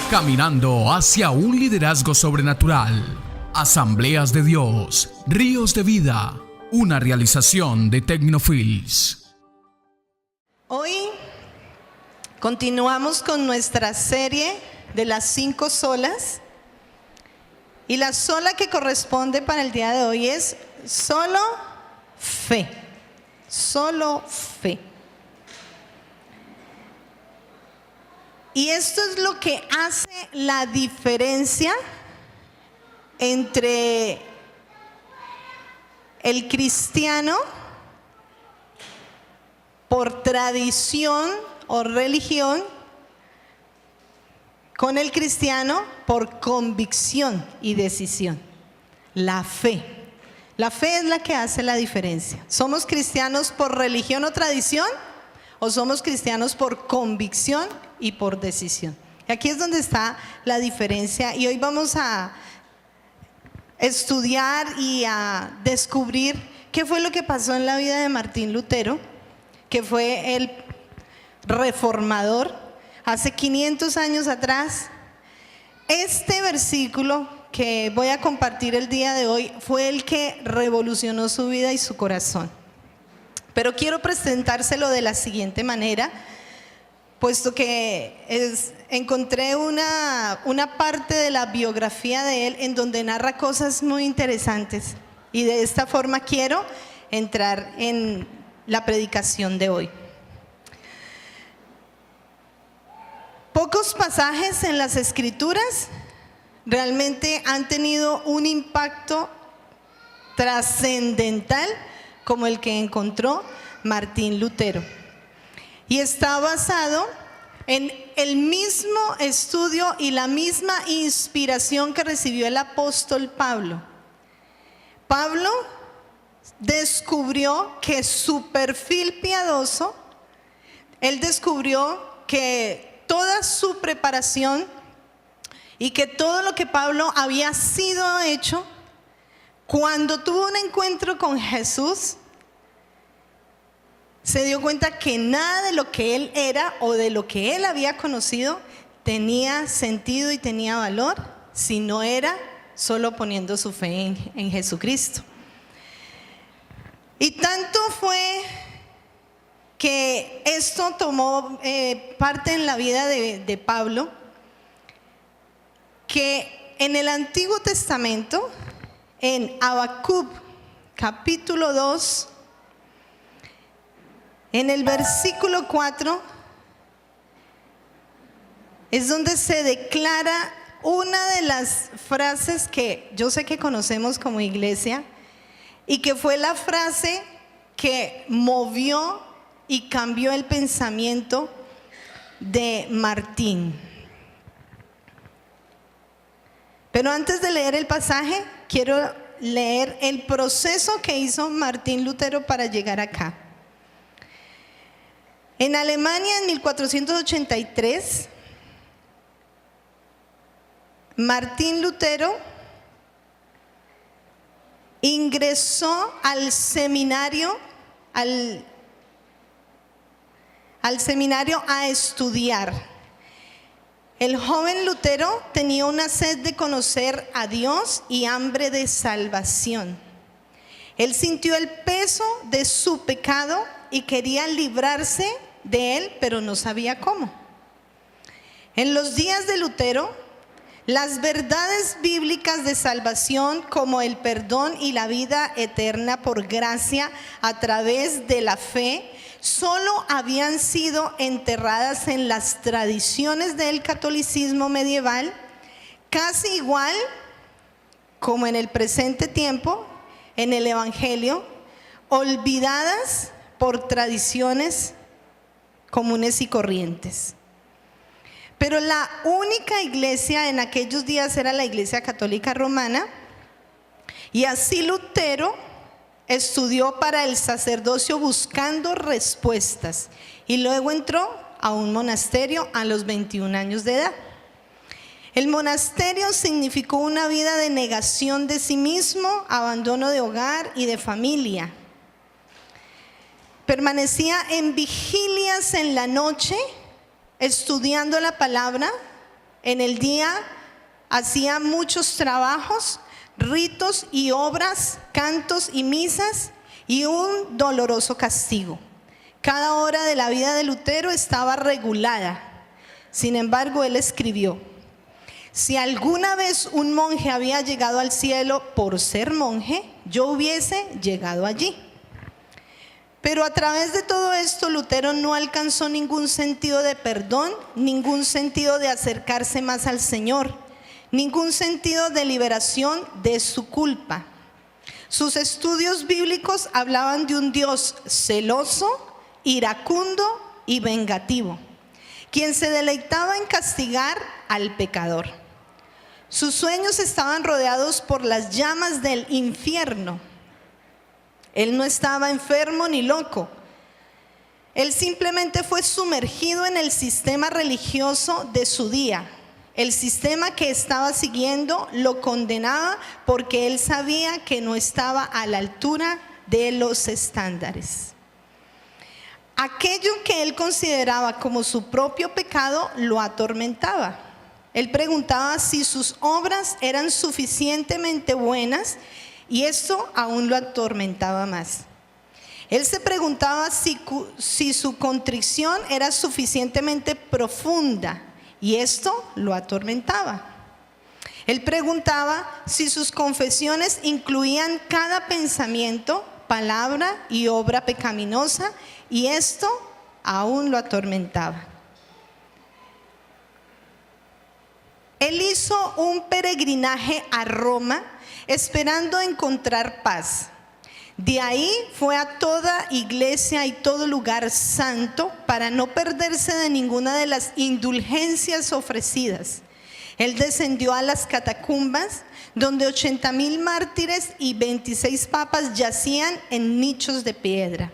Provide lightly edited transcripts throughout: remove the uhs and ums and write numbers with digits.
Caminando hacia un liderazgo sobrenatural. Asambleas de Dios, Ríos de Vida, una realización de Tecnofilms. Hoy continuamos con nuestra serie de las 5 solas. Y la sola que corresponde para el día de hoy es solo fe. Solo fe. Y esto es lo que hace la diferencia entre el cristiano por tradición o religión con el cristiano por convicción y decisión. La fe. La fe es la que hace la diferencia. ¿Somos cristianos por religión o tradición? ¿O somos cristianos por convicción y por decisión? Y aquí es donde está la diferencia. Y hoy vamos a estudiar y a descubrir qué fue lo que pasó en la vida de Martín Lutero, que fue el reformador hace 500 años atrás. Este versículo que voy a compartir el día de hoy fue el que revolucionó su vida y su corazón. Pero quiero presentárselo de la siguiente manera, puesto que encontré una parte de la biografía de él en donde narra cosas muy interesantes. Y de esta forma quiero entrar en la predicación de hoy. Pocos pasajes en las Escrituras realmente han tenido un impacto trascendental como el que encontró Martín Lutero. Y está basado en el mismo estudio y la misma inspiración que recibió el apóstol Pablo. Pablo descubrió que su perfil piadoso, él descubrió que toda su preparación y que todo lo que Pablo había sido hecho, cuando tuvo un encuentro con Jesús, se dio cuenta que nada de lo que él era o de lo que él había conocido tenía sentido y tenía valor si no era solo poniendo su fe en Jesucristo. Y tanto fue que esto tomó parte en la vida de Pablo, que en el Antiguo Testamento, en Habacuc capítulo 2, en el versículo 4, es donde se declara una de las frases que yo sé que conocemos como iglesia y que fue la frase que movió y cambió el pensamiento de Martín. Pero antes de leer el pasaje, quiero leer el proceso que hizo Martín Lutero para llegar acá. En Alemania, en 1483, Martín Lutero ingresó al seminario, al seminario a estudiar. El joven Lutero tenía una sed de conocer a Dios y hambre de salvación. Él sintió el peso de su pecado y quería librarse de él, pero no sabía cómo. En los días de Lutero, las verdades bíblicas de salvación, como el perdón y la vida eterna por gracia a través de la fe, solo habían sido enterradas en las tradiciones del catolicismo medieval, casi igual como en el presente tiempo, en el Evangelio, olvidadas por tradiciones comunes y corrientes. Pero la única iglesia en aquellos días era la Iglesia Católica Romana, y así Lutero estudió para el sacerdocio buscando respuestas y luego entró a un monasterio a los 21 años de edad. El monasterio significó una vida de negación de sí mismo, abandono de hogar y de familia. Permanecía en vigilias en la noche, estudiando la palabra, en el día hacía muchos trabajos, ritos y obras, cantos y misas y un doloroso castigo. Cada hora de la vida de Lutero estaba regulada. Sin embargo, él escribió: si alguna vez un monje había llegado al cielo por ser monje, yo hubiese llegado allí. Pero a través de todo esto, Lutero no alcanzó ningún sentido de perdón, ningún sentido de acercarse más al Señor, ningún sentido de liberación de su culpa. Sus estudios bíblicos hablaban de un Dios celoso, iracundo y vengativo, quien se deleitaba en castigar al pecador. Sus sueños estaban rodeados por las llamas del infierno. Él no estaba enfermo ni loco. Él simplemente fue sumergido en el sistema religioso de su día. El sistema que estaba siguiendo lo condenaba porque él sabía que no estaba a la altura de los estándares. Aquello que él consideraba como su propio pecado lo atormentaba. Él preguntaba si sus obras eran suficientemente buenas y esto aún lo atormentaba más. Él se preguntaba si su contrición era suficientemente profunda y esto lo atormentaba. Él preguntaba si sus confesiones incluían cada pensamiento, palabra y obra pecaminosa y esto aún lo atormentaba. Él hizo un peregrinaje a Roma esperando encontrar paz. De ahí fue a toda iglesia y todo lugar santo para no perderse de ninguna de las indulgencias ofrecidas. Él descendió a las catacumbas donde 80,000 mártires y 26 papas yacían en nichos de piedra.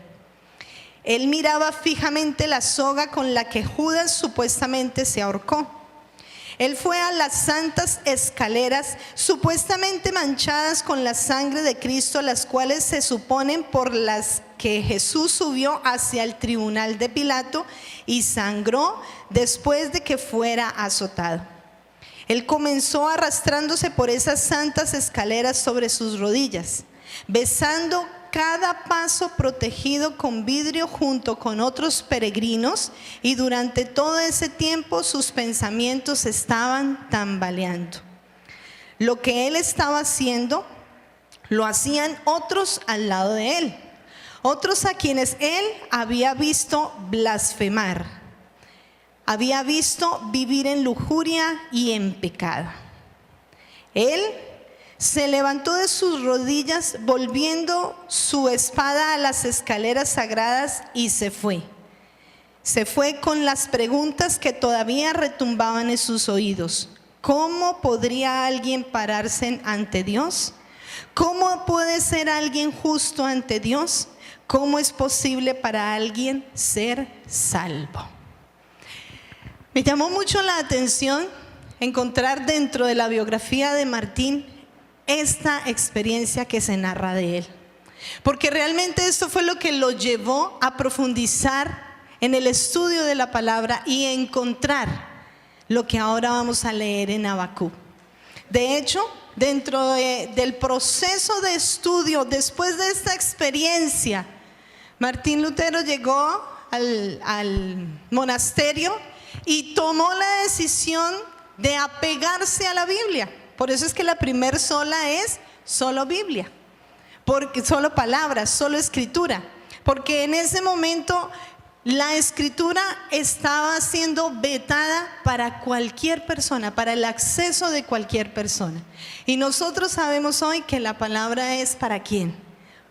Él miraba fijamente la soga con la que Judas supuestamente se ahorcó. Él fue a las santas escaleras supuestamente manchadas con la sangre de Cristo, las cuales se suponen por las que Jesús subió hacia el tribunal de Pilato y sangró después de que fuera azotado. Él comenzó arrastrándose por esas santas escaleras sobre sus rodillas, besando cada paso protegido con vidrio junto con otros peregrinos, y durante todo ese tiempo sus pensamientos estaban tambaleando. Lo que él estaba haciendo, lo hacían otros al lado de él, otros a quienes él había visto blasfemar, había visto vivir en lujuria y en pecado. Él se levantó de sus rodillas, volviendo su espada a las escaleras sagradas y se fue. Se fue con las preguntas que todavía retumbaban en sus oídos. ¿Cómo podría alguien pararse ante Dios? ¿Cómo puede ser alguien justo ante Dios? ¿Cómo es posible para alguien ser salvo? Me llamó mucho la atención encontrar dentro de la biografía de Martín esta experiencia que se narra de él, porque realmente esto fue lo que lo llevó a profundizar en el estudio de la palabra y encontrar lo que ahora vamos a leer en Habacuc. De hecho, dentro del proceso de estudio, después de esta experiencia, Martín Lutero llegó al monasterio y tomó la decisión de apegarse a la Biblia. Por eso es que la primer sola es solo Biblia, porque solo palabras, solo escritura, porque en ese momento la escritura estaba siendo vetada para cualquier persona, para el acceso de cualquier persona. Y nosotros sabemos hoy que la palabra es ¿para quién?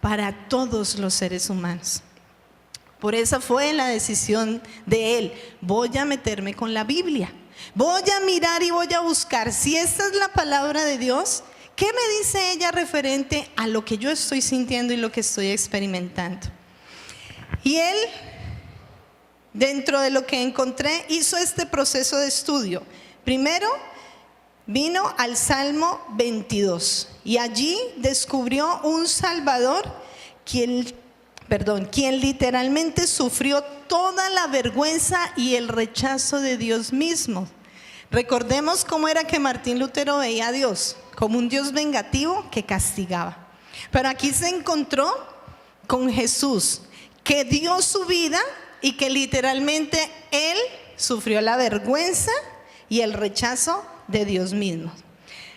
Para todos los seres humanos. Por eso fue la decisión de él: voy a meterme con la Biblia. Voy a mirar y voy a buscar si esta es la palabra de Dios. ¿Qué me dice ella referente a lo que yo estoy sintiendo y lo que estoy experimentando? Y él, dentro de lo que encontré, hizo este proceso de estudio. Primero vino al Salmo 22 y allí descubrió un Salvador quien literalmente sufrió toda la vergüenza y el rechazo de Dios mismo, Recordemos cómo era que Martín Lutero veía a Dios, como un Dios vengativo que castigaba. Pero aquí se encontró con Jesús, que dio su vida y que literalmente Él sufrió la vergüenza y el rechazo de Dios mismo.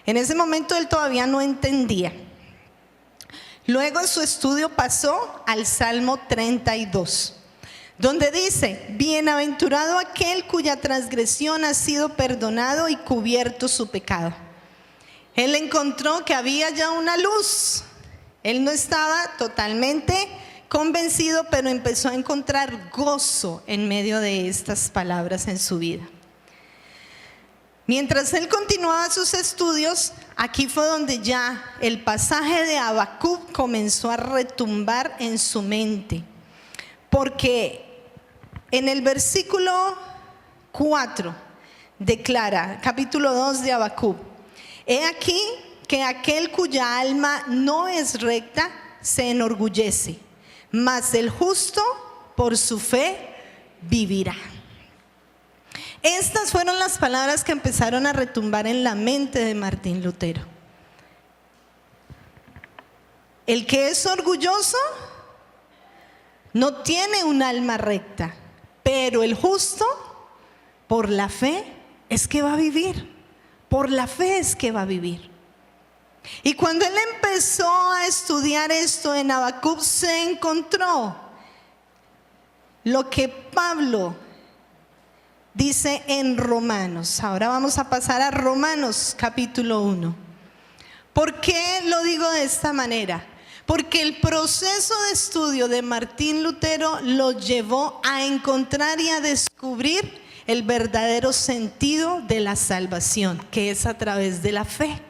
En ese momento Él todavía no entendía. Luego en su estudio pasó al Salmo 32, donde dice: bienaventurado aquel cuya transgresión ha sido perdonado y cubierto su pecado. Él encontró que había ya una luz. Él no estaba totalmente convencido, pero empezó a encontrar gozo en medio de estas palabras en su vida. Mientras él continuaba sus estudios, aquí fue donde ya el pasaje de Habacuc comenzó a retumbar en su mente. Porque en el versículo 4 declara, capítulo 2 de Habacuc: he aquí que aquel cuya alma no es recta se enorgullece, mas el justo por su fe vivirá. Estas fueron las palabras que empezaron a retumbar en la mente de Martín Lutero. El que es orgulloso no tiene un alma recta, pero el justo por la fe es que va a vivir. Por la fe es que va a vivir. Y cuando él empezó a estudiar esto en Habacuc, se encontró lo que Pablo dice en Romanos. Ahora vamos a pasar a Romanos capítulo 1. ¿Por qué lo digo de esta manera? Porque el proceso de estudio de Martín Lutero lo llevó a encontrar y a descubrir el verdadero sentido de la salvación, que es a través de la fe.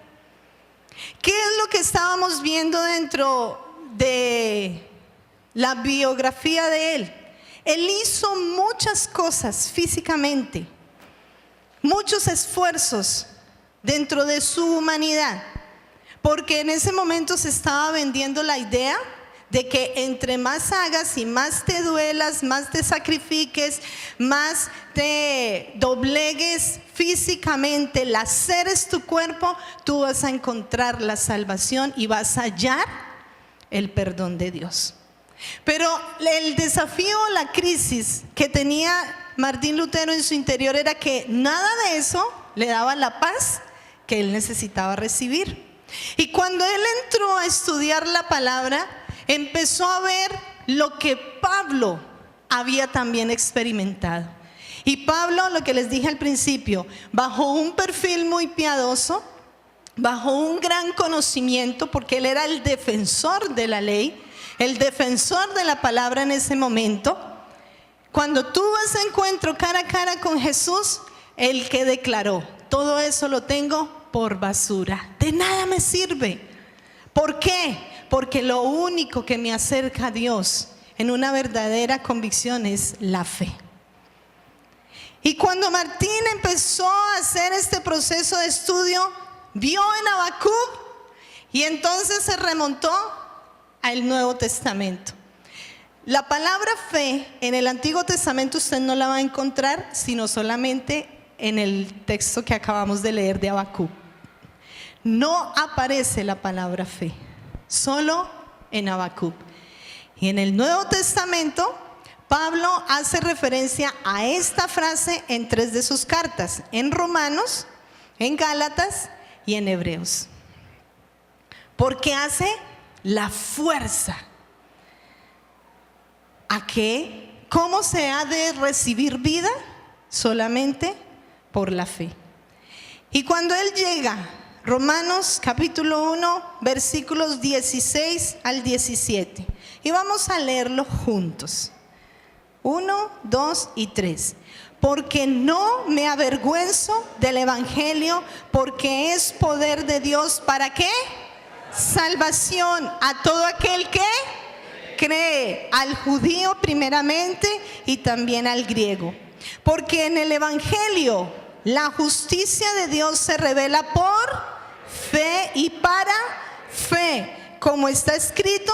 ¿Qué es lo que estábamos viendo dentro de la biografía de él? Él hizo muchas cosas físicamente, muchos esfuerzos dentro de su humanidad, porque en ese momento se estaba vendiendo la idea de que entre más hagas y más te duelas, más te sacrifiques, más te doblegues físicamente, laceres tu cuerpo, tú vas a encontrar la salvación y vas a hallar el perdón de Dios. Pero el desafío, la crisis que tenía Martín Lutero en su interior era que nada de eso le daba la paz que él necesitaba recibir. Y cuando él entró a estudiar la palabra, empezó a ver lo que Pablo había también experimentado. Y Pablo, lo que les dije al principio, bajo un perfil muy piadoso, bajo un gran conocimiento, porque él era el defensor de la ley, el defensor de la palabra en ese momento. Cuando tuvo ese encuentro cara a cara con Jesús, el que declaró: todo eso lo tengo por basura, de nada me sirve. ¿Por qué? Porque lo único que me acerca a Dios en una verdadera convicción es la fe. Y cuando Martín empezó a hacer este proceso de estudio, vio en Habacuc y entonces se remontó al Nuevo Testamento. La palabra fe en el Antiguo Testamento usted no la va a encontrar sino solamente en el texto que acabamos de leer de Habacuc. No aparece la palabra fe, solo en Habacuc. Y en el Nuevo Testamento, Pablo hace referencia a esta frase en 3 de sus cartas: en Romanos, en Gálatas y en Hebreos. Porque hace la fuerza a que, ¿cómo se ha de recibir vida? Solamente por la fe. Y cuando él llega, Romanos capítulo 1, versículos 16 al 17, y vamos a leerlo juntos. 1, 2 y 3. Porque no me avergüenzo del evangelio, porque es poder de Dios. ¿Para qué? Salvación a todo aquel que cree, al judío primeramente y también al griego. Porque en el evangelio la justicia de Dios se revela por fe y para fe, como está escrito: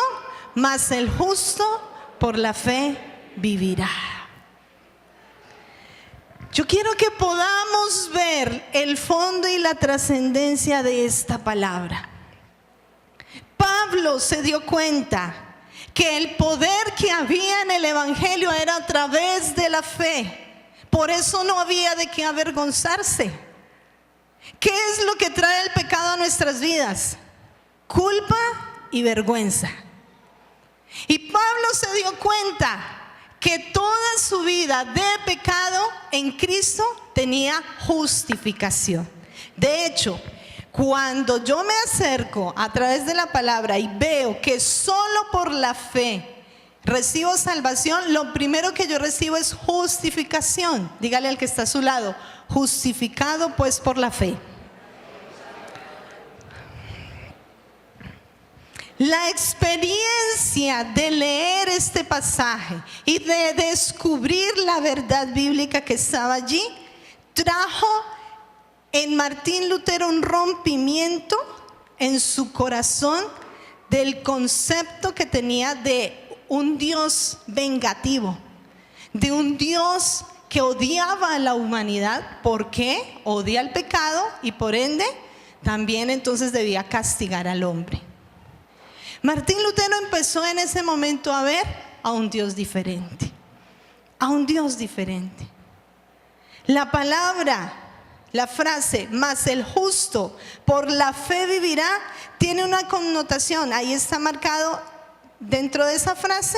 mas el justo por la fe vivirá. Yo quiero que podamos ver el fondo y la trascendencia de esta palabra. Pablo se dio cuenta que el poder que había en el evangelio era a través de la fe. Por eso no había de qué avergonzarse. ¿Qué es lo que trae el pecado a nuestras vidas? Culpa y vergüenza. Y Pablo se dio cuenta que toda su vida de pecado en Cristo tenía justificación. De hecho, cuando yo me acerco a través de la palabra y veo que solo por la fe recibo salvación, lo primero que yo recibo es justificación. Dígale al que está a su lado: justificado pues por la fe. La experiencia de leer este pasaje y de descubrir la verdad bíblica que estaba allí trajo en Martín Lutero un rompimiento en su corazón del concepto que tenía de un Dios vengativo, de un Dios que odiaba a la humanidad porque odia el pecado y por ende también entonces debía castigar al hombre. Martín Lutero empezó en ese momento a ver a un Dios diferente, a un Dios diferente. La palabra, la frase, mas el justo por la fe vivirá, tiene una connotación. Ahí está marcado dentro de esa frase.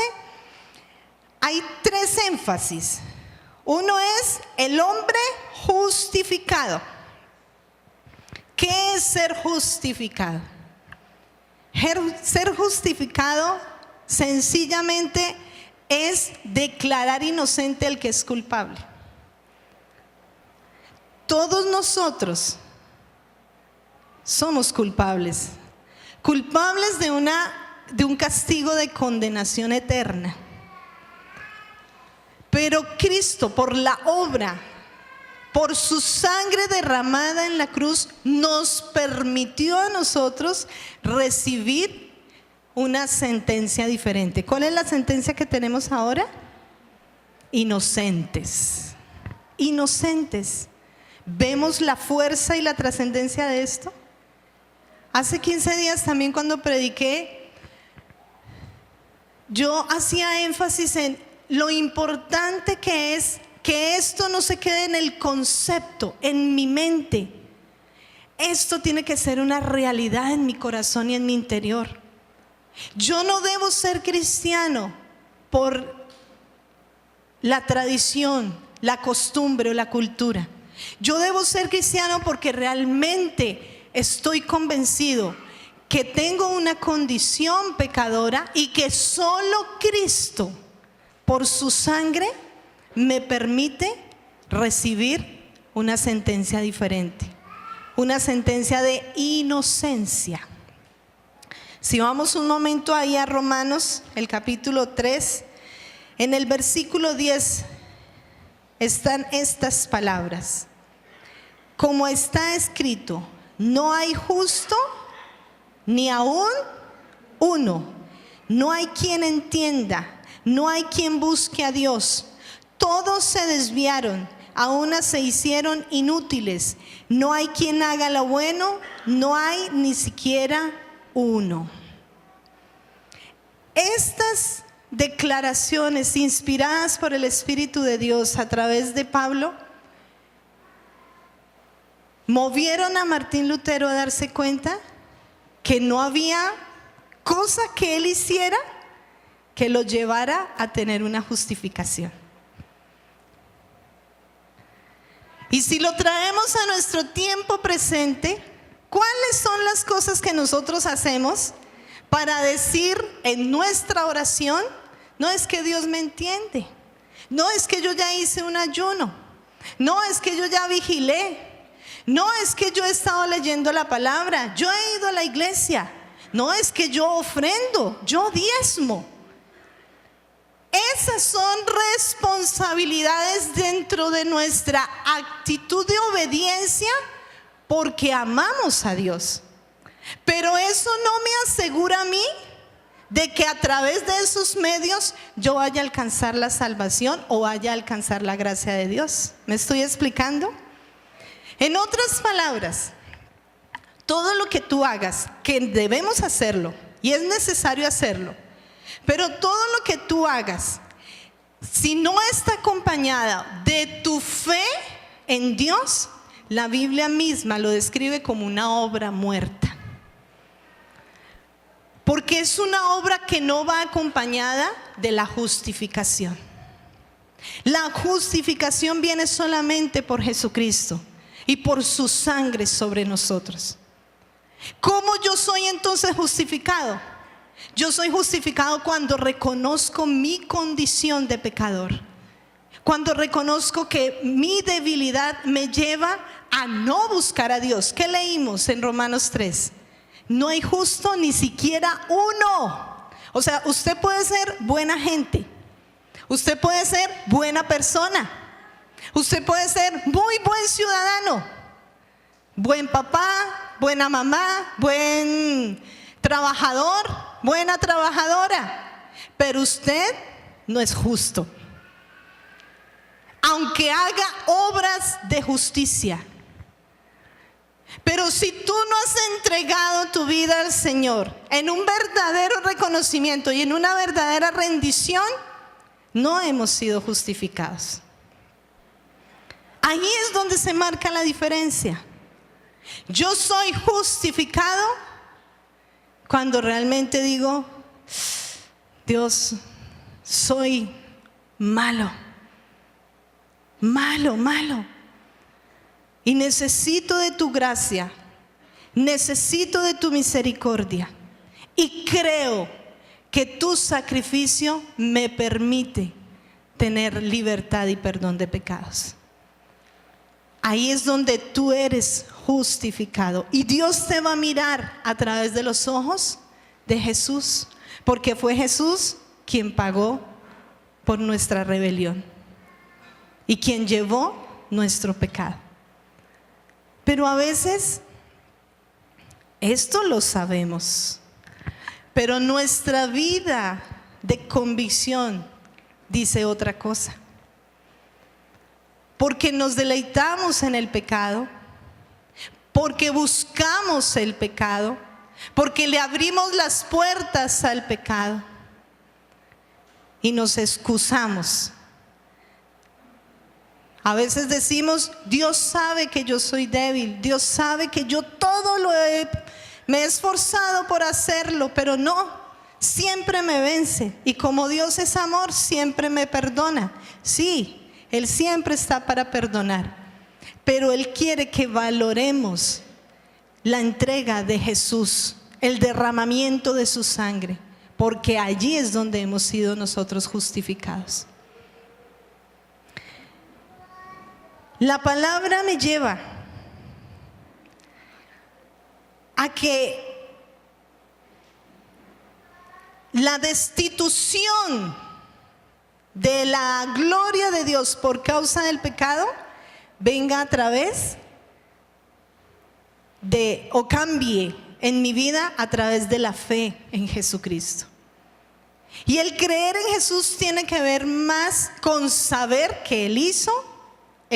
Hay 3 énfasis. Uno es el hombre justificado. ¿Qué es ser justificado? Ser justificado sencillamente es declarar inocente al que es culpable. Todos nosotros somos culpables, culpables de un castigo de condenación eterna. Pero Cristo, por la obra, por su sangre derramada en la cruz, nos permitió a nosotros recibir una sentencia diferente. ¿Cuál es la sentencia que tenemos ahora? Inocentes. Inocentes. ¿Vemos la fuerza y la trascendencia de esto? Hace 15 días también cuando prediqué, yo hacía énfasis en lo importante que es que esto no se quede en el concepto, en mi mente. Esto tiene que ser una realidad en mi corazón y en mi interior. Yo no debo ser cristiano por la tradición, la costumbre o la cultura. Yo debo ser cristiano porque realmente estoy convencido que tengo una condición pecadora y que solo Cristo, por su sangre, me permite recibir una sentencia diferente, una sentencia de inocencia. Si vamos un momento ahí a Romanos, el capítulo 3, en el versículo 10 están estas palabras: como está escrito, no hay justo ni aún uno, no hay quien entienda, no hay quien busque a Dios. Todos se desviaron, a una se hicieron inútiles. No hay quien haga lo bueno, no hay ni siquiera uno. Estas declaraciones inspiradas por el Espíritu de Dios a través de Pablo movieron a Martín Lutero a darse cuenta que no había cosa que él hiciera que lo llevara a tener una justificación. Y si lo traemos a nuestro tiempo presente, ¿cuáles son las cosas que nosotros hacemos para decir en nuestra oración: no es que Dios me entiende, no es que yo ya hice un ayuno, no es que yo ya vigilé, no es que yo he estado leyendo la palabra, yo he ido a la iglesia, no es que yo ofrendo, yo diezmo? Esas son responsabilidades dentro de nuestra actitud de obediencia porque amamos a Dios. Pero eso no me asegura a mí de que a través de esos medios yo vaya a alcanzar la salvación o vaya a alcanzar la gracia de Dios. ¿Me estoy explicando? En otras palabras, todo lo que tú hagas, que debemos hacerlo y es necesario hacerlo, pero todo lo que tú hagas, si no está acompañada de tu fe en Dios, la Biblia misma lo describe como una obra muerta. Porque es una obra que no va acompañada de la justificación. La justificación viene solamente por Jesucristo y por su sangre sobre nosotros. ¿Cómo yo soy entonces justificado? Yo soy justificado cuando reconozco mi condición de pecador. Cuando reconozco que mi debilidad me lleva a no buscar a Dios. ¿Qué leímos en Romanos 3? No hay justo ni siquiera uno. O sea, usted puede ser buena gente, usted puede ser buena persona, usted puede ser muy buen ciudadano, buen papá, buena mamá, buen trabajador, buena trabajadora, pero usted no es justo. Aunque haga obras de justicia. Pero si tú no has entregado tu vida al Señor en un verdadero reconocimiento y en una verdadera rendición, no hemos sido justificados. Ahí es donde se marca la diferencia. Yo soy justificado cuando realmente digo, Dios, soy malo, malo, malo. Y necesito de tu gracia, necesito de tu misericordia. Y creo que tu sacrificio me permite tener libertad y perdón de pecados. Ahí es donde tú eres justificado. Y Dios te va a mirar a través de los ojos de Jesús. Porque fue Jesús quien pagó por nuestra rebelión. Y quien llevó nuestro pecado. Pero a veces, esto lo sabemos, pero nuestra vida de convicción dice otra cosa. Porque nos deleitamos en el pecado, porque buscamos el pecado, porque le abrimos las puertas al pecado y nos excusamos. A veces decimos, Dios sabe que yo soy débil, Dios sabe que yo todo me he esforzado por hacerlo, pero no, siempre me vence. Y como Dios es amor, siempre me perdona. Sí, Él siempre está para perdonar, pero Él quiere que valoremos la entrega de Jesús, el derramamiento de su sangre, porque allí es donde hemos sido nosotros justificados. La palabra me lleva a que la destitución de la gloria de Dios por causa del pecado venga a través de, o cambie en mi vida a través de la fe en Jesucristo. Y el creer en Jesús tiene que ver más con saber que Él hizo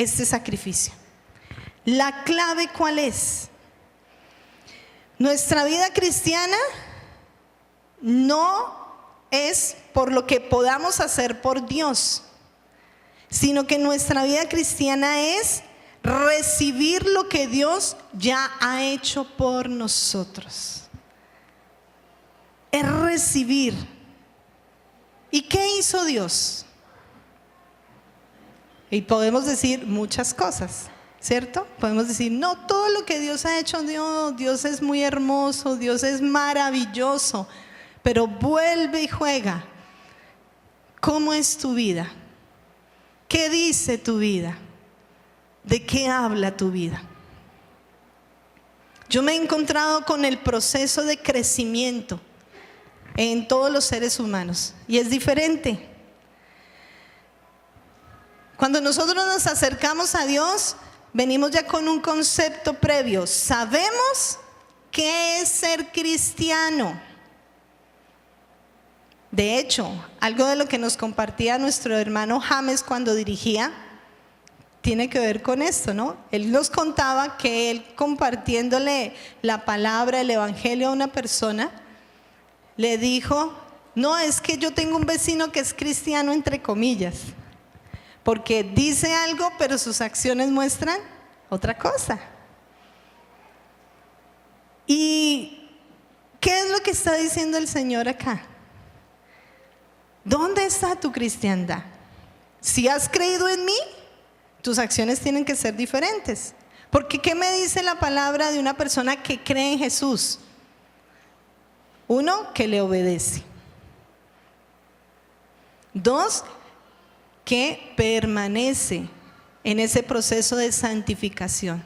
este sacrificio. La clave, ¿cuál es? Nuestra vida cristiana no es por lo que podamos hacer por Dios, sino que nuestra vida cristiana es recibir lo que Dios ya ha hecho por nosotros. Es recibir. ¿Y qué hizo Dios? Y podemos decir muchas cosas, ¿cierto? Podemos decir, no, todo lo que Dios ha hecho, Dios es muy hermoso, Dios es maravilloso, pero vuelve y juega. ¿Cómo es tu vida? ¿Qué dice tu vida? ¿De qué habla tu vida? Yo me he encontrado con el proceso de crecimiento en todos los seres humanos y es diferente. Cuando nosotros nos acercamos a Dios, venimos ya con un concepto previo. Sabemos qué es ser cristiano. De hecho, algo de lo que nos compartía nuestro hermano James cuando dirigía tiene que ver con esto, ¿no? Él nos contaba que él, compartiéndole la palabra, el evangelio a una persona, le dijo: no, es que yo tengo un vecino que es cristiano entre comillas, porque dice algo pero sus acciones muestran otra cosa. ¿Y qué es lo que está diciendo el Señor acá? ¿Dónde está tu cristiandad? Si has creído en mí, tus acciones tienen que ser diferentes. Porque ¿qué me dice la palabra de una persona que cree en Jesús? Uno, que le obedece. Dos, que permanece en ese proceso de santificación.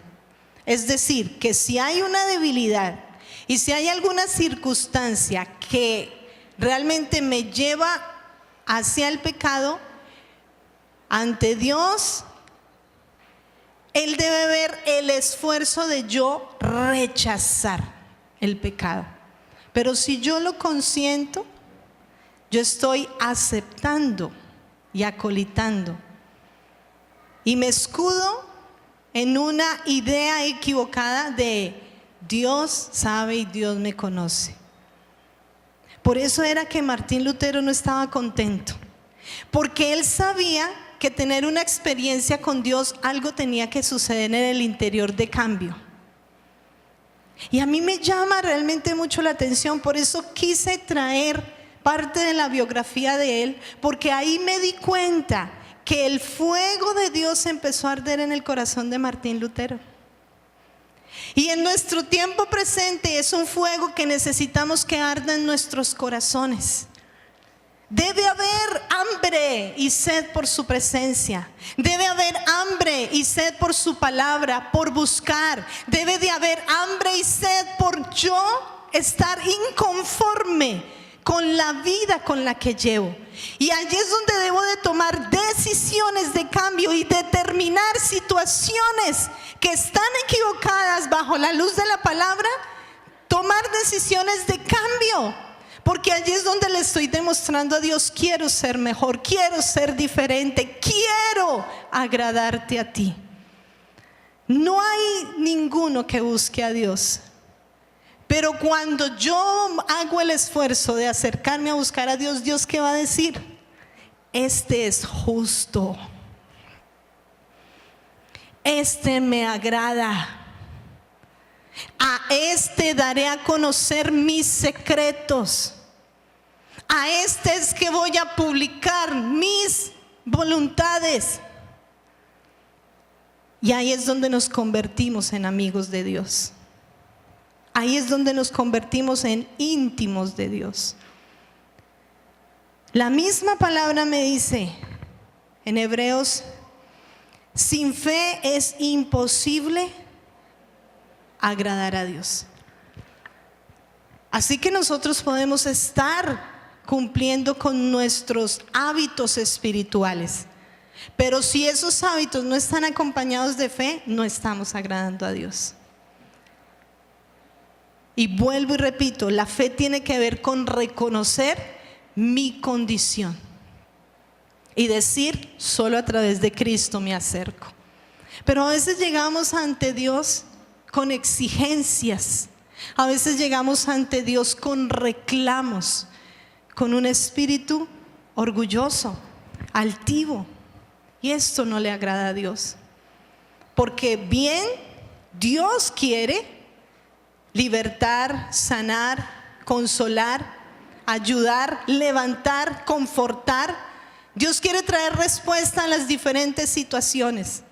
Es decir, que si hay una debilidad y si hay alguna circunstancia que realmente me lleva hacia el pecado, ante Dios, Él debe ver el esfuerzo de yo rechazar el pecado. Pero si yo lo consiento, yo estoy aceptando y acolitando. Y me escudo en una idea equivocada de Dios sabe y Dios me conoce. Por eso era que Martín Lutero no estaba contento, porque él sabía que tener una experiencia con Dios, algo tenía que suceder en el interior de cambio. Y a mí me llama realmente mucho la atención, por eso quise traer parte de la biografía de él, porque ahí me di cuenta que el fuego de Dios empezó a arder en el corazón de Martín Lutero. Y en nuestro tiempo presente es un fuego que necesitamos que arda en nuestros corazones. Debe haber hambre y sed por su presencia. Debe haber hambre y sed por su palabra, por buscar. Debe de haber hambre y sed por yo estar inconforme con la vida con la que llevo. Y allí es donde debo de tomar decisiones de cambio y determinar situaciones que están equivocadas bajo la luz de la palabra, tomar decisiones de cambio. Porque allí es donde le estoy demostrando a Dios: quiero ser mejor, quiero ser diferente, quiero agradarte a ti. No hay ninguno que busque a Dios, pero cuando yo hago el esfuerzo de acercarme a buscar a Dios, ¿Dios qué va a decir? Este es justo, este me agrada. A este daré a conocer mis secretos. A este es que voy a publicar mis voluntades. Y ahí es donde nos convertimos en amigos de Dios. Ahí es donde nos convertimos en íntimos de Dios. La misma palabra me dice en Hebreos: sin fe es imposible agradar a Dios. Así que nosotros podemos estar cumpliendo con nuestros hábitos espirituales, pero si esos hábitos no están acompañados de fe, no estamos agradando a Dios. Y vuelvo y repito, la fe tiene que ver con reconocer mi condición y decir: solo a través de Cristo me acerco. Pero a veces llegamos ante Dios con exigencias, a veces llegamos ante Dios con reclamos, con un espíritu orgulloso, altivo, y esto no le agrada a Dios, porque bien Dios quiere libertar, sanar, consolar, ayudar, levantar, confortar. Dios quiere traer respuesta a las diferentes situaciones.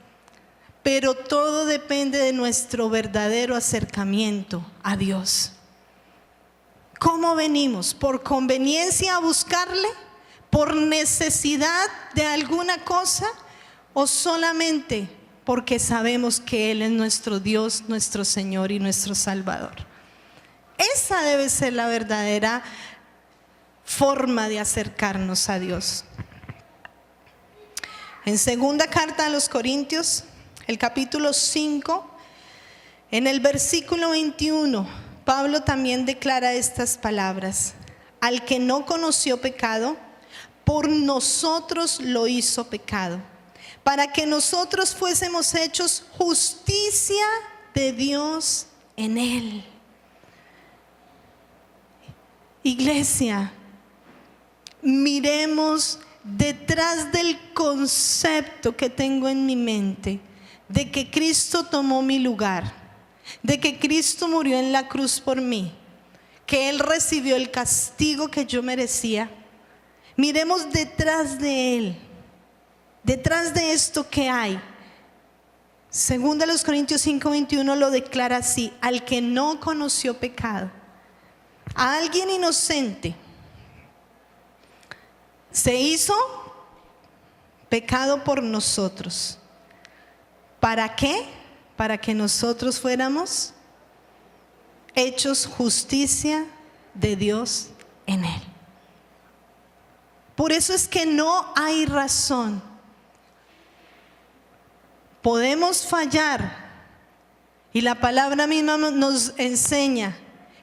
Pero todo depende de nuestro verdadero acercamiento a Dios. ¿Cómo venimos? ¿Por conveniencia a buscarle? ¿Por necesidad de alguna cosa? ¿O solamente porque sabemos que Él es nuestro Dios, nuestro Señor y nuestro Salvador? Esa debe ser la verdadera forma de acercarnos a Dios. En segunda carta a los Corintios, el capítulo 5, en el versículo 21, Pablo también declara estas palabras: al que no conoció pecado, por nosotros lo hizo pecado, para que nosotros fuésemos hechos justicia de Dios en él. Iglesia, miremos detrás del concepto que tengo en mi mente de que Cristo tomó mi lugar, de que Cristo murió en la cruz por mí, que Él recibió el castigo que yo merecía. Miremos detrás de Él, detrás de esto que hay. Segunda los Corintios 5:21 lo declara así: al que no conoció pecado, a alguien inocente, se hizo pecado por nosotros. ¿Para qué? Para que nosotros fuéramos hechos justicia de Dios en él. Por eso es que no hay razón. Podemos fallar, y la palabra misma nos enseña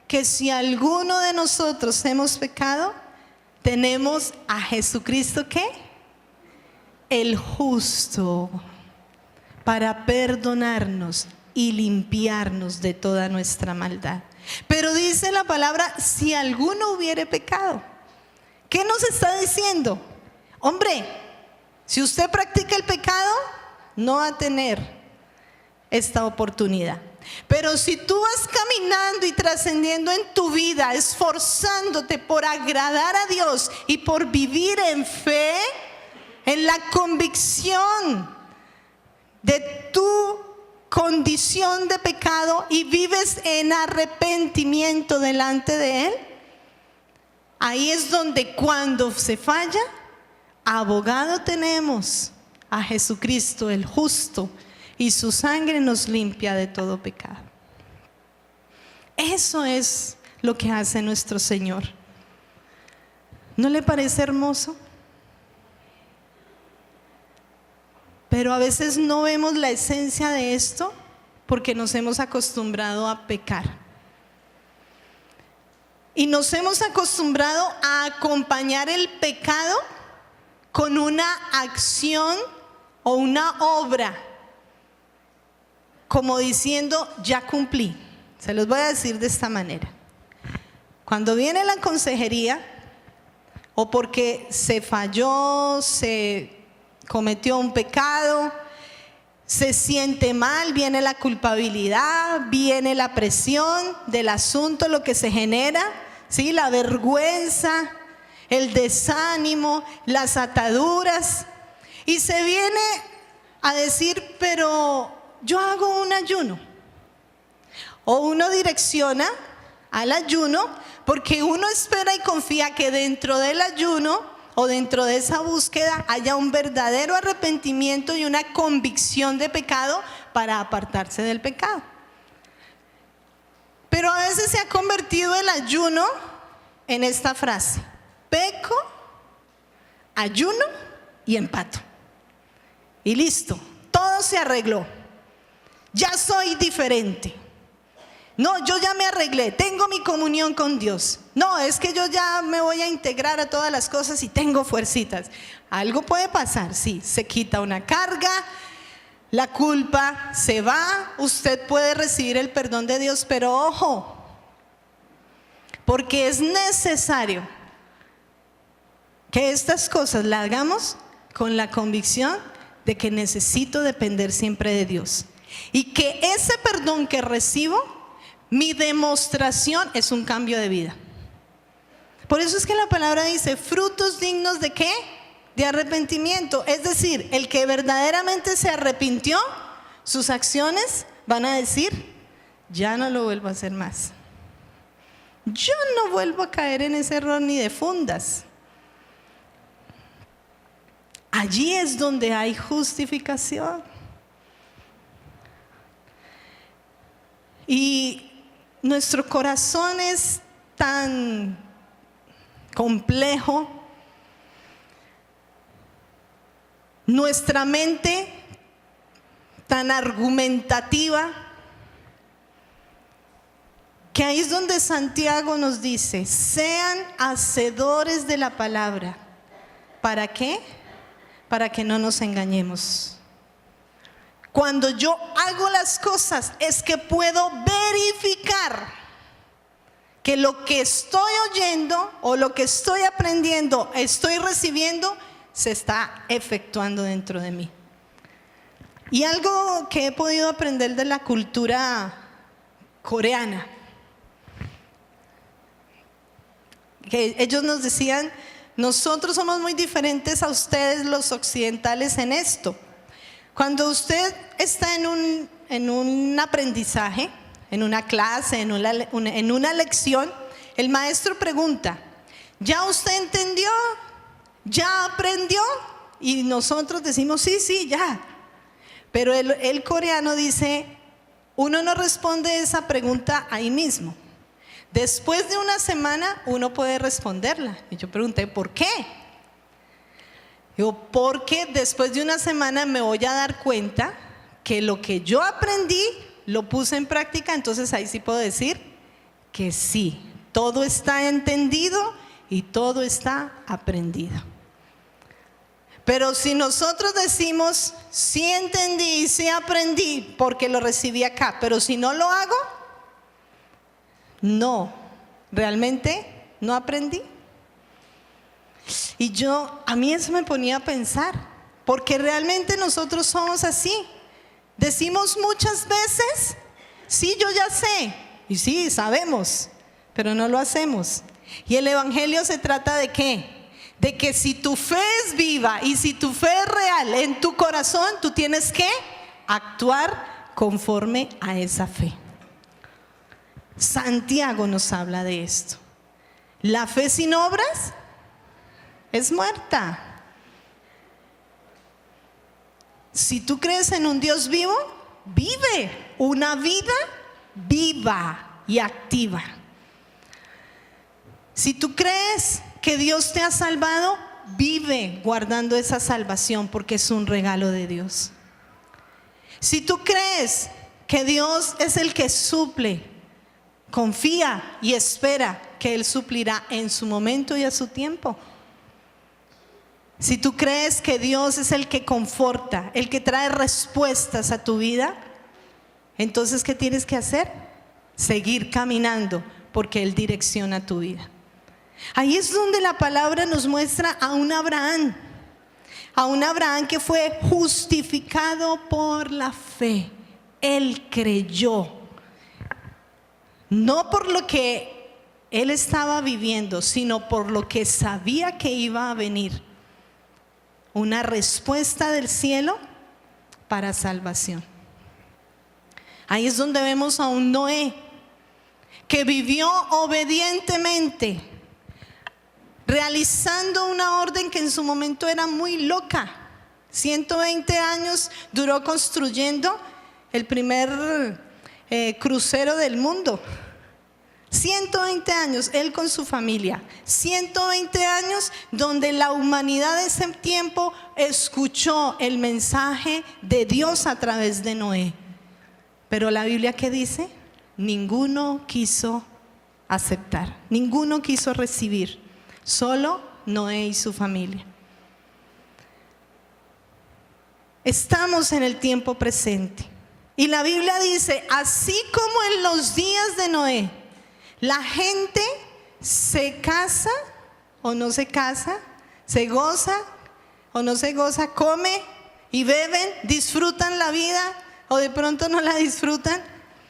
que si alguno de nosotros hemos pecado, tenemos a Jesucristo, ¿qué? El justo, para perdonarnos y limpiarnos de toda nuestra maldad. Pero dice la palabra, si alguno hubiere pecado. ¿Qué nos está diciendo? Hombre, si usted practica el pecado, no va a tener esta oportunidad. Pero si tú vas caminando y trascendiendo en tu vida, esforzándote por agradar a Dios y por vivir en fe, en la convicción de tu condición de pecado, y vives en arrepentimiento delante de Él, ahí es donde, cuando se falla, abogado tenemos a Jesucristo el justo, y su sangre nos limpia de todo pecado. Eso es lo que hace nuestro Señor. ¿No le parece hermoso? Pero a veces no vemos la esencia de esto porque nos hemos acostumbrado a pecar. Y nos hemos acostumbrado a acompañar el pecado con una acción o una obra, como diciendo, ya cumplí. Se los voy a decir de esta manera. Cuando viene la consejería, o porque se falló, se cometió un pecado, se siente mal, viene la culpabilidad, viene la presión del asunto, lo que se genera, ¿sí? La vergüenza, el desánimo, las ataduras, y se viene a decir, pero yo hago un ayuno. O uno direcciona al ayuno porque uno espera y confía que dentro del ayuno o dentro de esa búsqueda haya un verdadero arrepentimiento y una convicción de pecado para apartarse del pecado. Pero a veces se ha convertido el ayuno en esta frase: peco, ayuno y empato. Y listo, todo se arregló. Ya soy diferente. No, yo ya me arreglé, tengo mi comunión con Dios. No, es que yo ya me voy a integrar a todas las cosas y tengo fuercitas. Algo puede pasar, sí, se quita una carga, la culpa se va, usted puede recibir el perdón de Dios, pero ojo, porque es necesario que estas cosas las hagamos con la convicción de que necesito depender siempre de Dios. Y que ese perdón que recibo, mi demostración es un cambio de vida. Por eso es que la palabra dice, frutos dignos ¿de qué? De arrepentimiento. Es decir, el que verdaderamente se arrepintió, sus acciones van a decir, ya no lo vuelvo a hacer más. Yo no vuelvo a caer en ese error ni de fundas. Allí es donde hay justificación. Y nuestro corazón es tan complejo, nuestra mente tan argumentativa, Que ahí es donde Santiago nos dice: sean hacedores de la palabra. ¿Para qué? Para que no nos engañemos. Cuando yo hago las cosas es que puedo verificar que lo que estoy oyendo o lo que estoy aprendiendo, estoy recibiendo, se está efectuando dentro de mí. Y algo que he podido aprender de la cultura coreana, que ellos nos decían: nosotros somos muy diferentes a ustedes los occidentales en esto. Cuando usted está en un aprendizaje, en una clase, en una lección, el maestro pregunta: ¿ya usted entendió? ¿Ya aprendió? Y nosotros decimos: sí, ya. Pero el coreano dice: uno no responde esa pregunta ahí mismo. Después de una semana uno puede responderla. Y yo pregunté: ¿por qué? Digo: porque después de una semana me voy a dar cuenta que lo que yo aprendí lo puse en práctica. Entonces ahí sí puedo decir que sí, todo está entendido y todo está aprendido. Pero si nosotros decimos: sí entendí, sí aprendí porque lo recibí acá, pero si no lo hago, no, realmente no aprendí. Y a mí eso me ponía a pensar, porque realmente nosotros somos así. Decimos muchas veces: sí, yo ya sé, y sí, sabemos, pero no lo hacemos. Y el evangelio se trata ¿de qué? De que si tu fe es viva y si tu fe es real en tu corazón, tú tienes que actuar conforme a esa fe. Santiago nos habla de esto. La fe sin obras es muerta. Si tú crees en un Dios vivo, vive una vida viva y activa. Si tú crees que Dios te ha salvado, vive guardando esa salvación, porque es un regalo de Dios. Si tú crees que Dios es el que suple, confía y espera que Él suplirá en su momento y a su tiempo. Si tú crees que Dios es el que conforta, el que trae respuestas a tu vida, entonces ¿qué tienes que hacer? Seguir caminando, porque Él direcciona tu vida. Ahí es donde la palabra nos muestra a un Abraham que fue justificado por la fe. Él creyó, no por lo que él estaba viviendo, sino por lo que sabía que iba a venir. Una respuesta del cielo para salvación. Ahí es donde vemos a un Noé que vivió obedientemente, realizando una orden que en su momento era muy loca. 120 años duró construyendo el primer crucero del mundo. 120 años, él con su familia. 120 años donde la humanidad de ese tiempo escuchó el mensaje de Dios a través de Noé. Pero la Biblia, ¿qué dice? Ninguno quiso aceptar, ninguno quiso recibir, solo Noé y su familia. Estamos en el tiempo presente y la Biblia dice: así como en los días de Noé, la gente se casa o no se casa, se goza o no se goza, come y beben, disfrutan la vida o de pronto no la disfrutan.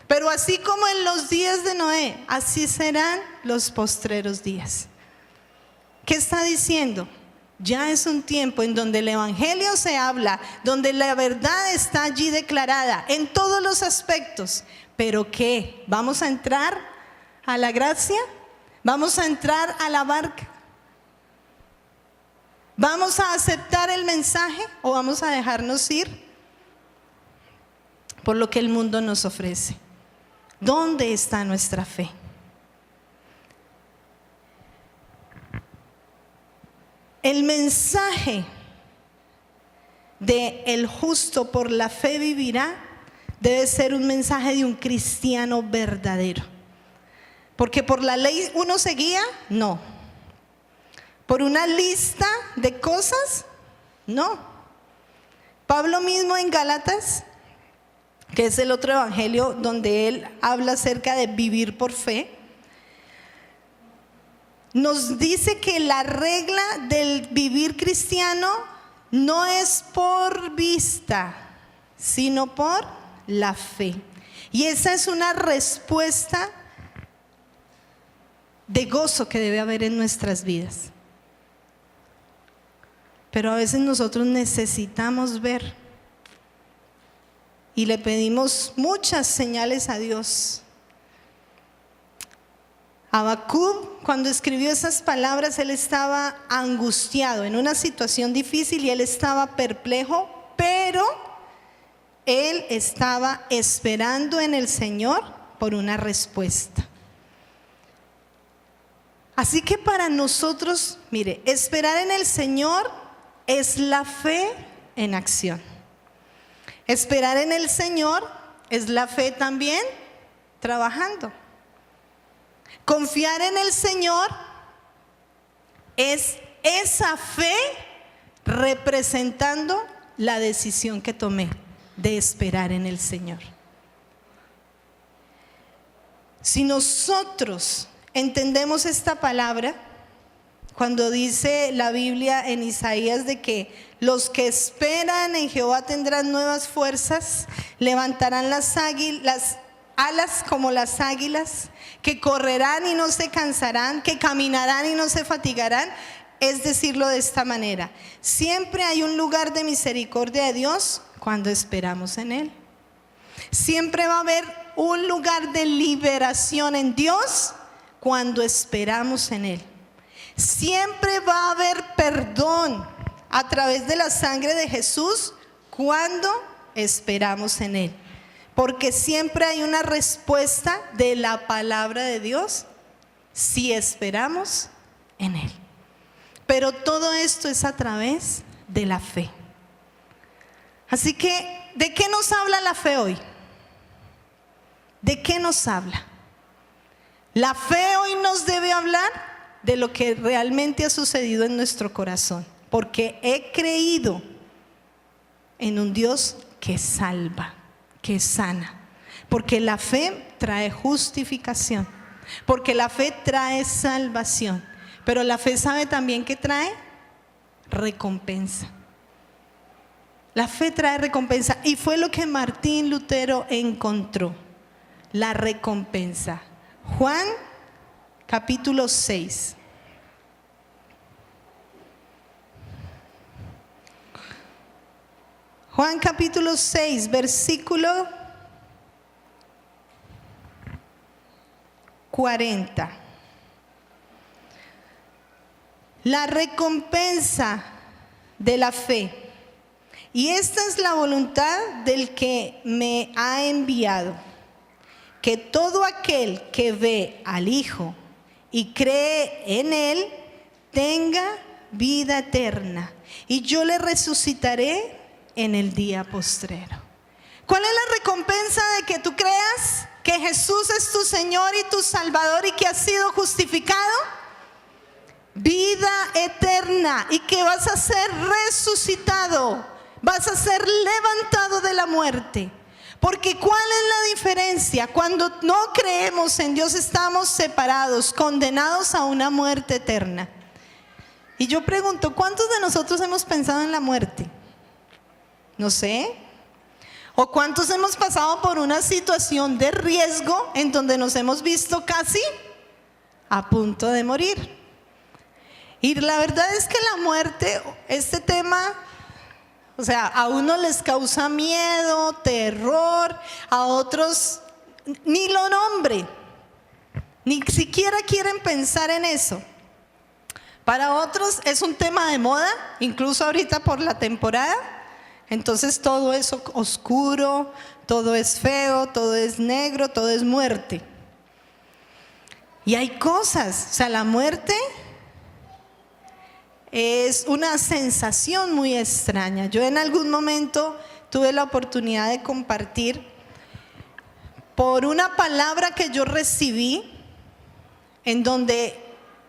Pero así como en los días de Noé, así serán los postreros días. ¿Qué está diciendo? Ya es un tiempo en donde el evangelio se habla, donde la verdad está allí declarada en todos los aspectos. ¿Pero qué? ¿Vamos a entrar a la gracia? ¿Vamos a entrar a la barca? ¿Vamos a aceptar el mensaje o vamos a dejarnos ir por lo que el mundo nos ofrece? ¿Dónde está nuestra fe? El mensaje de el justo por la fe vivirá debe ser un mensaje de un cristiano verdadero. Porque por la ley uno se guía, no. Por una lista de cosas, no. Pablo mismo en Gálatas, que es el otro evangelio donde él habla acerca de vivir por fe, nos dice que la regla del vivir cristiano no es por vista, sino por la fe. Y esa es una respuesta de gozo que debe haber en nuestras vidas. Pero a veces nosotros necesitamos ver y le pedimos muchas señales a Dios. Habacuc, cuando escribió esas palabras, él estaba angustiado en una situación difícil y él estaba perplejo, pero él estaba esperando en el Señor por una respuesta. Así que para nosotros, mire, esperar en el Señor es la fe en acción. Esperar en el Señor es la fe también trabajando. Confiar en el Señor es esa fe representando la decisión que tomé de esperar en el Señor. Si nosotros entendemos esta palabra, cuando dice la Biblia en Isaías de que los que esperan en Jehová tendrán nuevas fuerzas, levantarán las alas como las águilas, que correrán y no se cansarán, que caminarán y no se fatigarán, es decirlo de esta manera: siempre hay un lugar de misericordia de Dios cuando esperamos en Él. Siempre va a haber un lugar de liberación en Dios cuando esperamos en Él. Siempre va a haber perdón a través de la sangre de Jesús cuando esperamos en Él. Porque siempre hay una respuesta de la palabra de Dios si esperamos en Él. Pero todo esto es a través de la fe. Así que, ¿de qué nos habla la fe hoy? ¿De qué nos habla? La fe hoy nos debe hablar de lo que realmente ha sucedido en nuestro corazón. Porque he creído en un Dios que salva, que sana. Porque la fe trae justificación. Porque la fe trae salvación. Pero la fe sabe también que trae recompensa. La fe trae recompensa. Y fue lo que Martín Lutero encontró. La recompensa. Juan capítulo 6. Juan capítulo 6, versículo 40. La recompensa de la fe. Y esta es la voluntad del que me ha enviado, que todo aquel que ve al Hijo y cree en Él tenga vida eterna, y yo le resucitaré en el día postrero. ¿Cuál es la recompensa de que tú creas que Jesús es tu Señor y tu Salvador y que has sido justificado? Vida eterna, y que vas a ser resucitado, vas a ser levantado de la muerte. Porque ¿cuál es la diferencia? Cuando no creemos en Dios, estamos separados, condenados a una muerte eterna. Y yo pregunto, ¿cuántos de nosotros hemos pensado en la muerte? No sé. ¿O cuántos hemos pasado por una situación de riesgo en donde nos hemos visto casi a punto de morir? Y la verdad es que la muerte, este tema, o sea, a unos les causa miedo, terror, a otros ni lo nombre, ni siquiera quieren pensar en eso. Para otros es un tema de moda, incluso ahorita por la temporada. Entonces todo es oscuro, todo es feo, todo es negro, todo es muerte. Y hay cosas, o sea, la muerte es una sensación muy extraña. Yo en algún momento tuve la oportunidad de compartir por una palabra que yo recibí en donde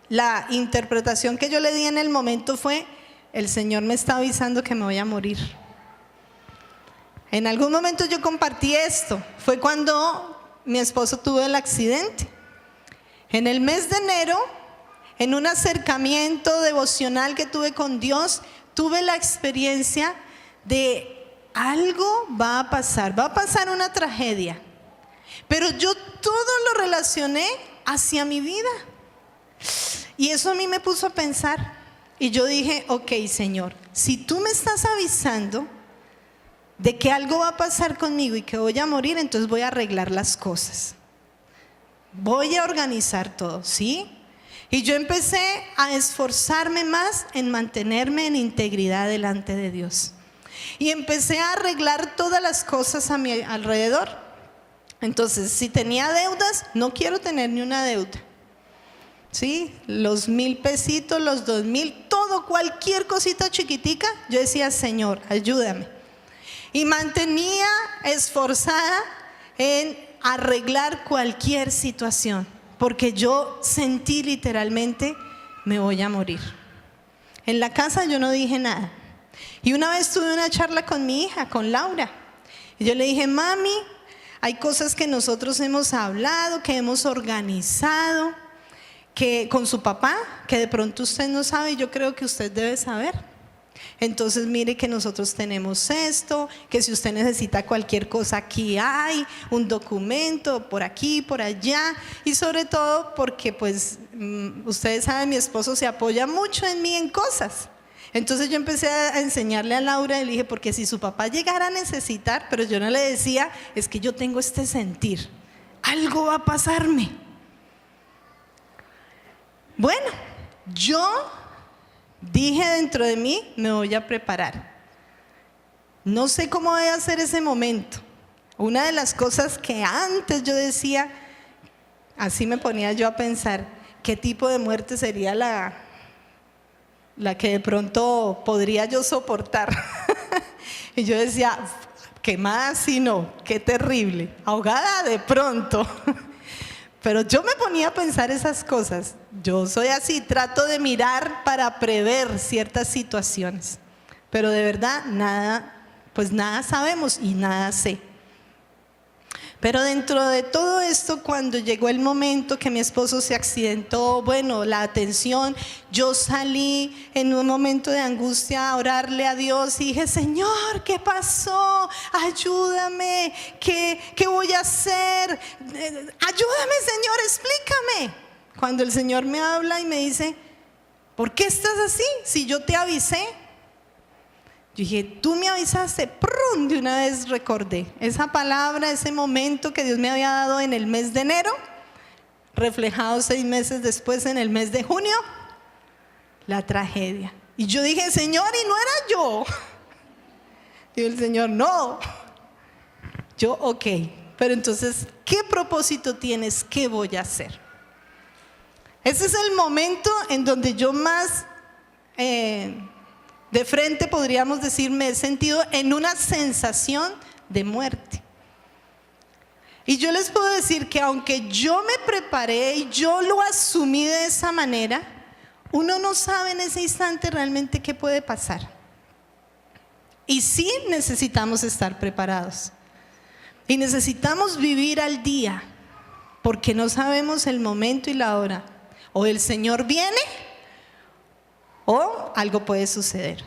la interpretación que yo le di en el momento fue: el Señor me está avisando que me voy a morir. En algún momento yo compartí esto, fue cuando mi esposo tuvo el accidente. En el mes de enero, en un acercamiento devocional que tuve con Dios, tuve la experiencia de algo va a pasar una tragedia. Pero yo todo lo relacioné hacia mi vida. Y eso a mí me puso a pensar. Y yo dije: ok, Señor, si tú me estás avisando de que algo va a pasar conmigo y que voy a morir, entonces voy a arreglar las cosas. Voy a organizar todo, ¿sí? Y yo empecé a esforzarme más en mantenerme en integridad delante de Dios. Y empecé a arreglar todas las cosas a mi alrededor. Entonces, si tenía deudas, no quiero tener ni una deuda. ¿Sí? Los 1,000 pesitos, los 2,000, todo, cualquier cosita chiquitica, yo decía: Señor, ayúdame. Y mantenía esforzada en arreglar cualquier situación, porque yo sentí literalmente: me voy a morir. En la casa yo no dije nada. Y una vez tuve una charla con mi hija, con Laura, y yo le dije: mami, hay cosas que nosotros hemos hablado, que hemos organizado, que con su papá, que de pronto usted no sabe y yo creo que usted debe saber. Entonces mire que nosotros tenemos esto, que si usted necesita cualquier cosa, aquí hay un documento, por aquí, por allá. Y sobre todo porque pues ustedes saben, mi esposo se apoya mucho en mí en cosas. Entonces yo empecé a enseñarle a Laura y le dije: porque si su papá llegara a necesitar, pero yo no le decía: es que yo tengo este sentir, algo va a pasarme. Bueno, yo dije dentro de mí: me voy a preparar. No sé cómo voy a hacer ese momento. Una de las cosas que antes yo decía, así me ponía yo a pensar, ¿qué tipo de muerte sería la que de pronto podría yo soportar? Y yo decía: quemada sí no, qué terrible, ahogada de pronto. Pero yo me ponía a pensar esas cosas. Yo soy así, trato de mirar para prever ciertas situaciones. Pero de verdad, nada sabemos y nada sé. Pero dentro de todo esto, cuando llegó el momento que mi esposo se accidentó, bueno, la atención, yo salí en un momento de angustia a orarle a Dios y dije: Señor, ¿qué pasó? Ayúdame, ¿qué voy a hacer? Ayúdame, Señor, explícame. Cuando el Señor me habla y me dice: ¿por qué estás así? Si yo te avisé. Yo dije: tú me avisaste. ¡Prum! De una vez recordé esa palabra, ese momento que Dios me había dado en el mes de enero, reflejado 6 meses después en el mes de junio, la tragedia. Y yo dije: Señor, y no era yo. Y el Señor: no. Yo: ok, pero entonces, ¿qué propósito tienes? ¿Qué voy a hacer? Ese es el momento en donde yo más de frente, podríamos decir, me he sentido en una sensación de muerte. Y yo les puedo decir que aunque yo me preparé y yo lo asumí de esa manera, uno no sabe en ese instante realmente qué puede pasar. Y sí necesitamos estar preparados. Y necesitamos vivir al día, porque no sabemos el momento y la hora. O el Señor viene, o algo puede suceder.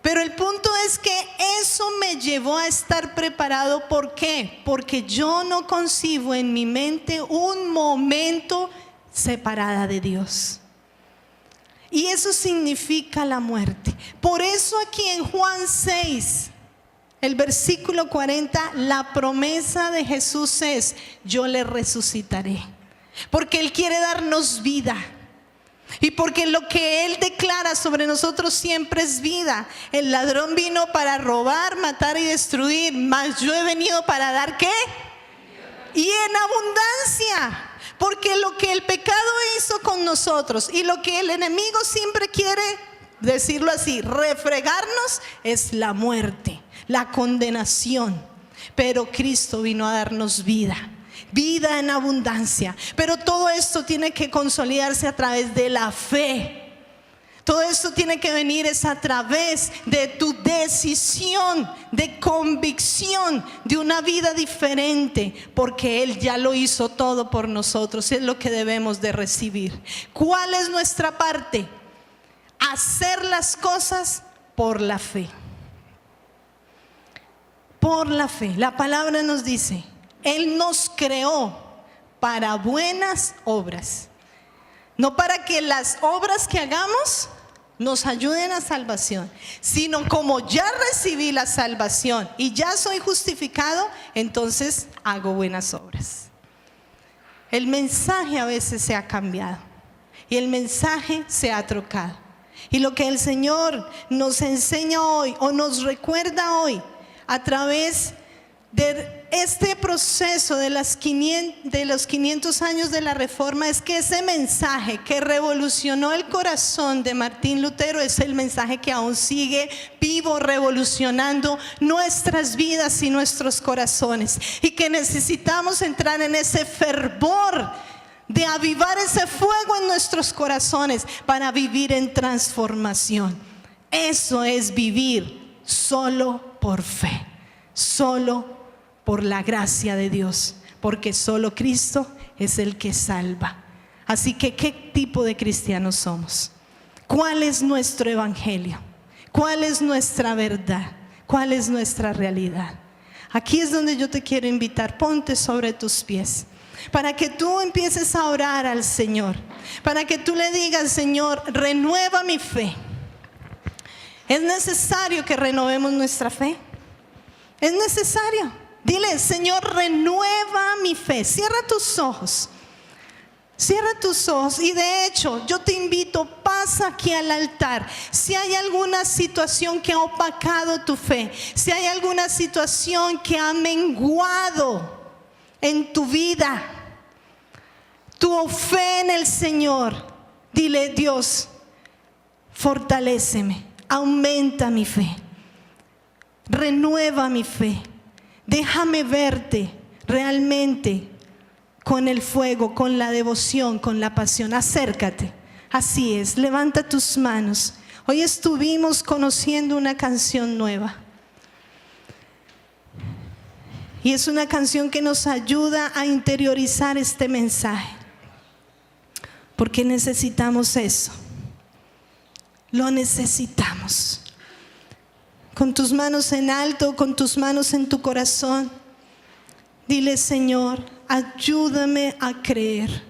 Pero el punto es que eso me llevó a estar preparado. ¿Por qué? Porque yo no concibo en mi mente un momento separada de Dios. Y eso significa la muerte. Por eso aquí en Juan 6, el versículo 40, la promesa de Jesús es: yo le resucitaré. Porque Él quiere darnos vida. Y porque lo que Él declara sobre nosotros siempre es vida. El ladrón vino para robar, matar y destruir, mas yo he venido para dar ¿qué? Y en abundancia. Porque lo que el pecado hizo con nosotros y lo que el enemigo siempre quiere, decirlo así, refregarnos, es la muerte, la condenación. Pero Cristo vino a darnos vida. vida en abundancia. Pero todo esto tiene que consolidarse a través de la fe. Todo esto tiene que venir es a través de tu decisión, de convicción, de una vida diferente, porque Él ya lo hizo todo por nosotros. Es lo que debemos de recibir. ¿Cuál es nuestra parte? Hacer las cosas por la fe. Por la fe. La palabra nos dice, Él nos creó para buenas obras. No para que las obras que hagamos nos ayuden a salvación, sino como ya recibí la salvación y ya soy justificado, entonces hago buenas obras. El mensaje a veces se ha cambiado y el mensaje se ha trocado. Y lo que el Señor nos enseña hoy o nos recuerda hoy a través de este proceso de los 500 años de la Reforma es que ese mensaje que revolucionó el corazón de Martín Lutero es el mensaje que aún sigue vivo, revolucionando nuestras vidas y nuestros corazones, y que necesitamos entrar en ese fervor de avivar ese fuego en nuestros corazones para vivir en transformación. Eso es vivir solo por fe, solo por la gracia de Dios, porque solo Cristo es el que salva. Así que, ¿qué tipo de cristianos somos? ¿Cuál es nuestro evangelio? ¿Cuál es nuestra verdad? ¿Cuál es nuestra realidad? Aquí es donde yo te quiero invitar. Ponte sobre tus pies para que tú empieces a orar al Señor, para que tú le digas: Señor, renueva mi fe. Es necesario que renovemos nuestra fe. Es necesario. Dile: Señor, renueva mi fe. Cierra tus ojos. Cierra tus ojos. Y de hecho, yo te invito, pasa aquí al altar. Si hay alguna situación que ha opacado tu fe, si hay alguna situación que ha menguado en tu vida, tu fe en el Señor, dile: Dios, fortaléceme, aumenta mi fe, renueva mi fe. Déjame verte realmente con el fuego, con la devoción, con la pasión. Acércate. Así es, levanta tus manos. Hoy estuvimos conociendo una canción nueva. Y es una canción que nos ayuda a interiorizar este mensaje. Porque necesitamos eso. Lo necesitamos. Con tus manos en alto, con tus manos en tu corazón, dile: Señor, ayúdame a creer,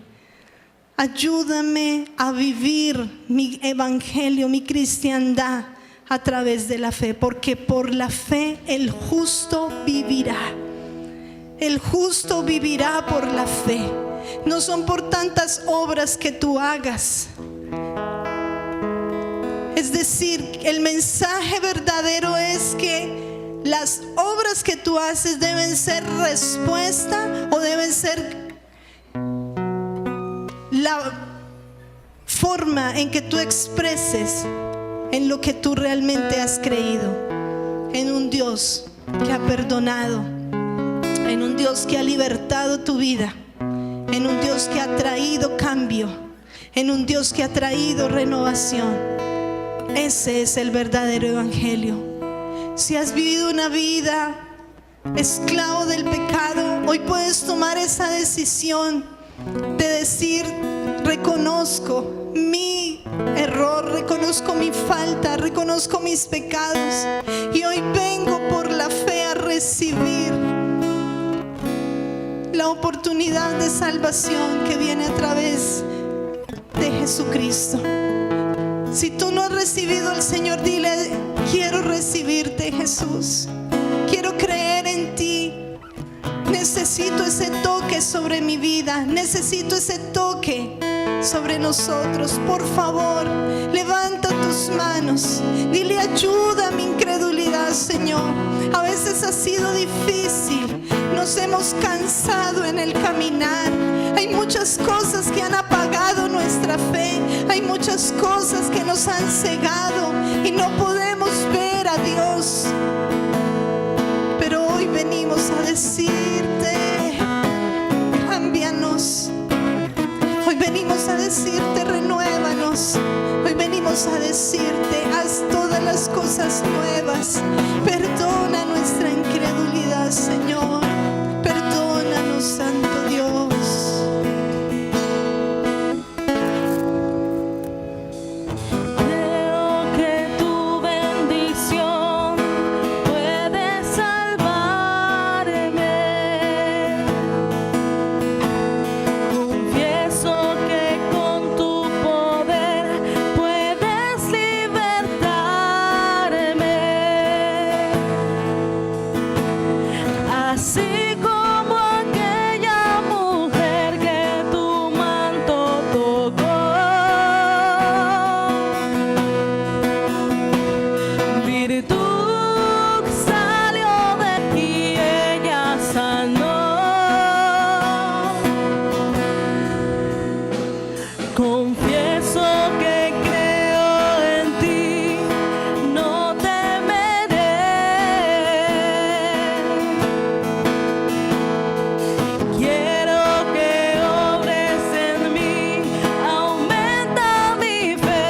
ayúdame a vivir mi evangelio, mi cristiandad a través de la fe, porque por la fe el justo vivirá. El justo vivirá por la fe. No son por tantas obras que tú hagas. Es decir, el mensaje verdadero es que las obras que tú haces deben ser respuesta, o deben ser la forma en que tú expreses en lo que tú realmente has creído, en un Dios que ha perdonado, en un Dios que ha libertado tu vida, en un Dios que ha traído cambio, en un Dios que ha traído renovación. Ese es el verdadero evangelio. Si has vivido una vida esclavo del pecado, hoy puedes tomar esa decisión de decir: reconozco mi error, reconozco mi falta, reconozco mis pecados, y hoy vengo por la fe a recibir la oportunidad de salvación que viene a través de Jesucristo. Si tú no has recibido al Señor, dile: quiero recibirte, Jesús. Quiero creer en ti. Necesito ese toque sobre mi vida. Necesito ese toque sobre nosotros. Por favor, levanta tus manos. Dile: ayuda a mi incredulidad, Señor. A veces ha sido difícil. Nos hemos cansado en el caminar. Hay muchas cosas que han apagado nuestra fe. Hay muchas cosas que nos han cegado y no podemos ver a Dios. Pero hoy venimos a decirte: decirte: haz todas las cosas nuevas. Perdona nuestra incredulidad, Señor. Perdónanos, Santo Dios. Así como aquella mujer que tu manto tocó, virtud salió de ti, ella sanó. Confieso que creo en ti, no temeré. Quiero que obres en mí, aumenta mi fe.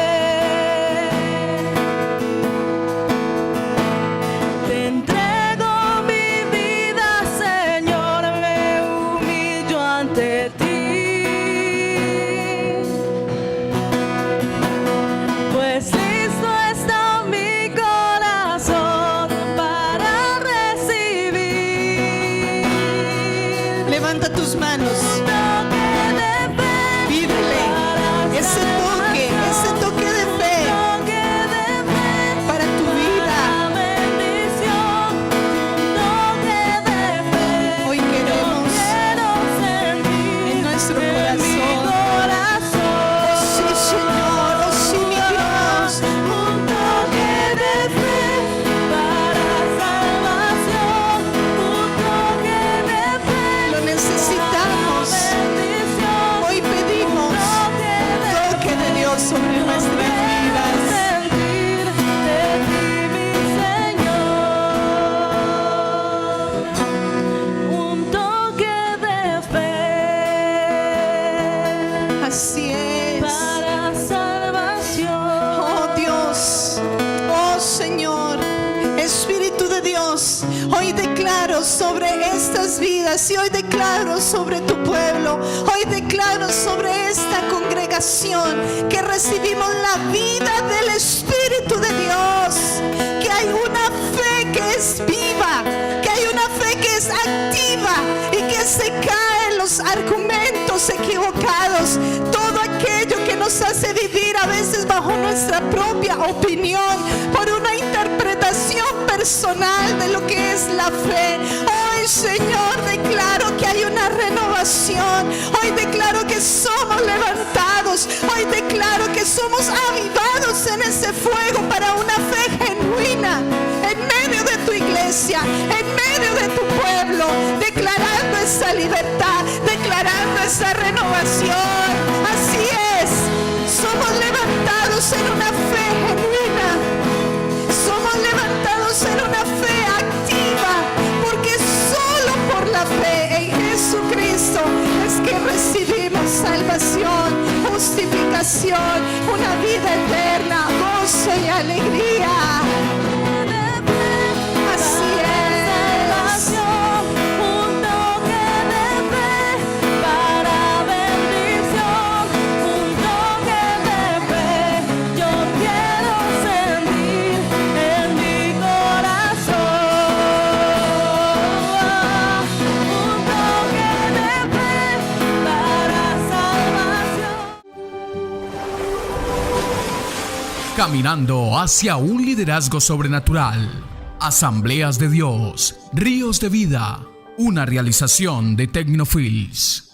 Te entrego mi vida, Señor, me humillo ante ti. Pues listo está mi corazón para recibir. Levanta tus manos. Pídele ese toque de fe para tu vida. Hoy queremos en nuestro corazón. Oh sí, Señor, oh sí, mi Dios. Un toque de fe para salvación, un toque de fe. Lo necesitamos. Hoy pedimos toque de Dios sobre nuestras vidas. Sentir de ti, mi Señor, un toque de fe Así es. para salvación. Oh Dios, oh Señor, Espíritu de Dios, hoy declaro sobre estas vidas y hoy declaro sobre tu pueblo, hoy declaro sobre esta congregación que recibimos la vida del Espíritu de Dios, que hay una fe que es viva, que hay una fe que es activa y que se caen los argumentos equivocados, todo aquello que nos hace vivir a veces bajo nuestra propia opinión, por una interpretación personal de lo que es la fe. Hoy, Señor, declaro que hay una renovación. Hoy declaro que somos levantados. Hoy declaro que somos avivados en ese fuego para una fe genuina en medio de tu iglesia, en medio de tu pueblo, declarando esa libertad, declarando esa renovación. Así es, somos levantados en una fe genuina, somos levantados en una fe activa, porque solo por la fe en Jesucristo es que recibimos salvación, justificación, una vida eterna, gozo y alegría. Así es. Un toque de fe para bendición, un toque de fe yo quiero sentir en mi corazón. Un toque de fe para salvación. Caminando hacia un liderazgo sobrenatural. Asambleas de Dios, Ríos de Vida, una realización de Tecnofilms.